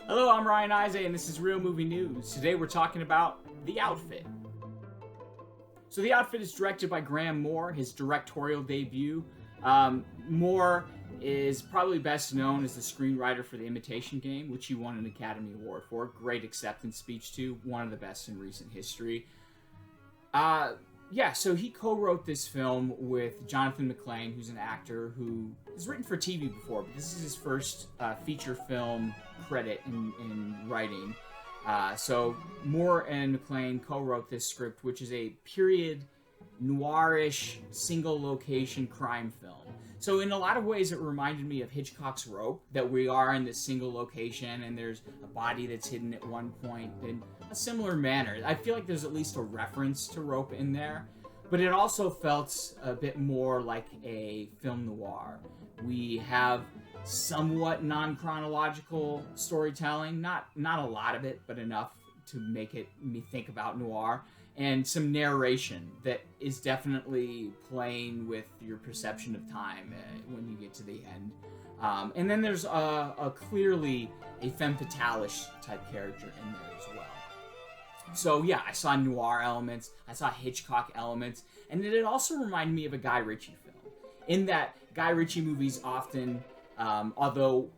Hello, I'm Ryan Izay, and this is Real Movie News. Today we're talking about The Outfit. So The Outfit is directed by Graham Moore, his directorial debut. Moore is probably best known as the screenwriter for The Imitation Game, which he won an Academy Award for. Great acceptance speech, too. One of the best in recent history. So he co-wrote this film with Jonathan McLean, who's an actor who has written for TV before, but this is his first feature film credit in writing. So Moore and McLean co-wrote this script, which is a period noirish single location crime film. So in a lot of ways it reminded me of Hitchcock's Rope, that we are in this single location and there's a body that's hidden at one point in a similar manner. I feel like there's at least a reference to Rope in there, but it also felt a bit more like a film noir. We have somewhat non-chronological storytelling, not a lot of it, but enough to make me think about noir, and some narration that is definitely playing with your perception of time when you get to the end. And then there's a clearly a femme fatale-ish type character in there as well. So yeah, I saw noir elements, I saw Hitchcock elements, and it also reminded me of a Guy Ritchie film. In that Guy Ritchie movies often, although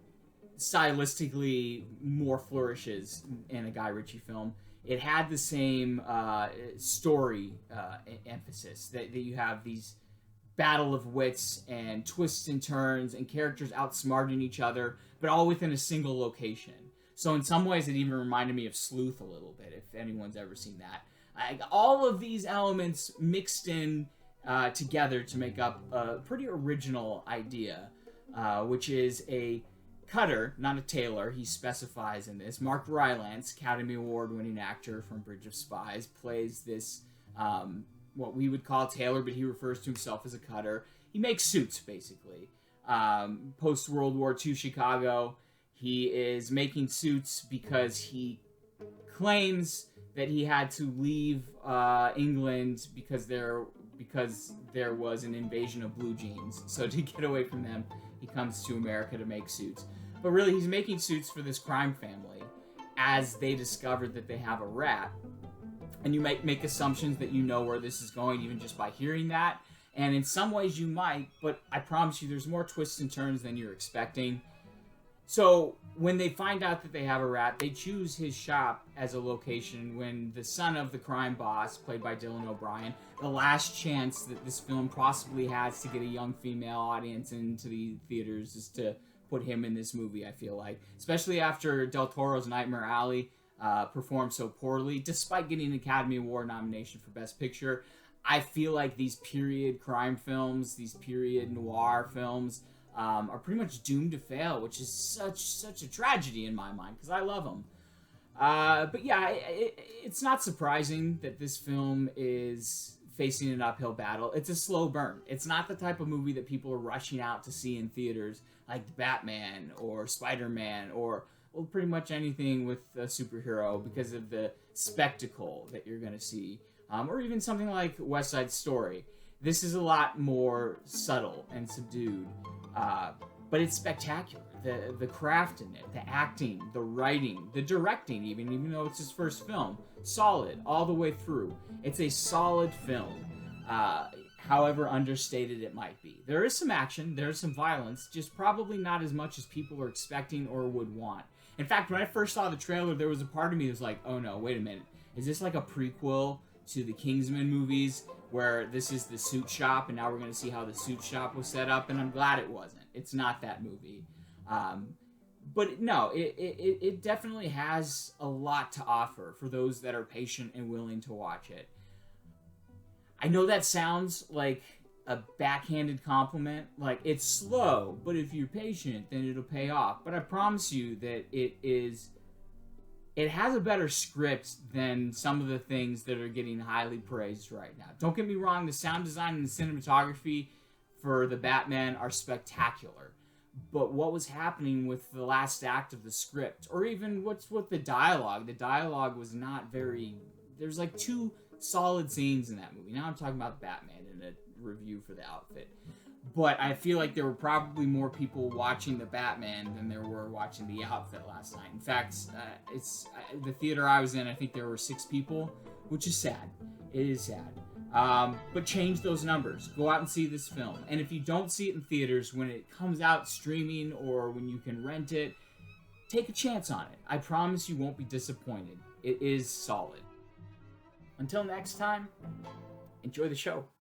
stylistically more flourishes in a Guy Ritchie film, it had the same story emphasis, that you have these battle of wits and twists and turns and characters outsmarting each other, but all within a single location. So in some ways it even reminded me of Sleuth a little bit, if anyone's ever seen that. All of these elements mixed in together to make up a pretty original idea, which is a cutter, not a tailor, he specifies in this. Mark Rylance, Academy Award-winning actor from Bridge of Spies, plays this, what we would call a tailor, but he refers to himself as a cutter. He makes suits, basically. Post-World War II Chicago, he is making suits because he claims that he had to leave England because there was an invasion of blue jeans. So to get away from them, he comes to America to make suits. But really, he's making suits for this crime family as they discover that they have a rat. And you might make assumptions that you know where this is going even just by hearing that. And in some ways you might, but I promise you there's more twists and turns than you're expecting. So when they find out that they have a rat, they choose his shop as a location when the son of the crime boss, played by Dylan O'Brien, the last chance that this film possibly has to get a young female audience into the theaters is to put him in this movie, I feel like. Especially after Del Toro's Nightmare Alley performed so poorly, despite getting an Academy Award nomination for Best Picture. I feel like these period crime films, these period noir films, are pretty much doomed to fail, which is such a tragedy in my mind, because I love them. But yeah, it's not surprising that this film is facing an uphill battle. It's a slow burn. It's not the type of movie that people are rushing out to see in theaters, like Batman or Spider-Man or pretty much anything with a superhero, because of the spectacle that you're going to see. Or even something like West Side Story. This is a lot more subtle and subdued, but it's spectacular. The craft in it, the acting, the writing, the directing even though it's his first film, solid all the way through. It's a solid film, however understated it might be. There is some action, there's some violence, just probably not as much as people are expecting or would want. In fact, when I first saw the trailer, there was a part of me that was like, oh no, wait a minute. Is this like a prequel to the Kingsman movies, where this is the suit shop, and now we're going to see how the suit shop was set up? And I'm glad it wasn't. It's not that movie. But no, it definitely has a lot to offer for those that are patient and willing to watch it. I know that sounds like a backhanded compliment, like it's slow, but if you're patient, then it'll pay off. But I promise you that it has a better script than some of the things that are getting highly praised right now. Don't get me wrong, the sound design and the cinematography for the Batman are spectacular. But what was happening with the last act of the script, or even what's with the dialogue was not very... There's like 2 solid scenes in that movie. Now I'm talking about Batman in a review for The Outfit. But I feel like there were probably more people watching the Batman than there were watching The Outfit last night. In fact, it's the theater I was in. I think there were 6 people, which is sad. It is sad. But change those numbers. Go out and see this film. And if you don't see it in theaters, when it comes out streaming or when you can rent it, take a chance on it. I promise you won't be disappointed. It is solid. Until next time, enjoy the show.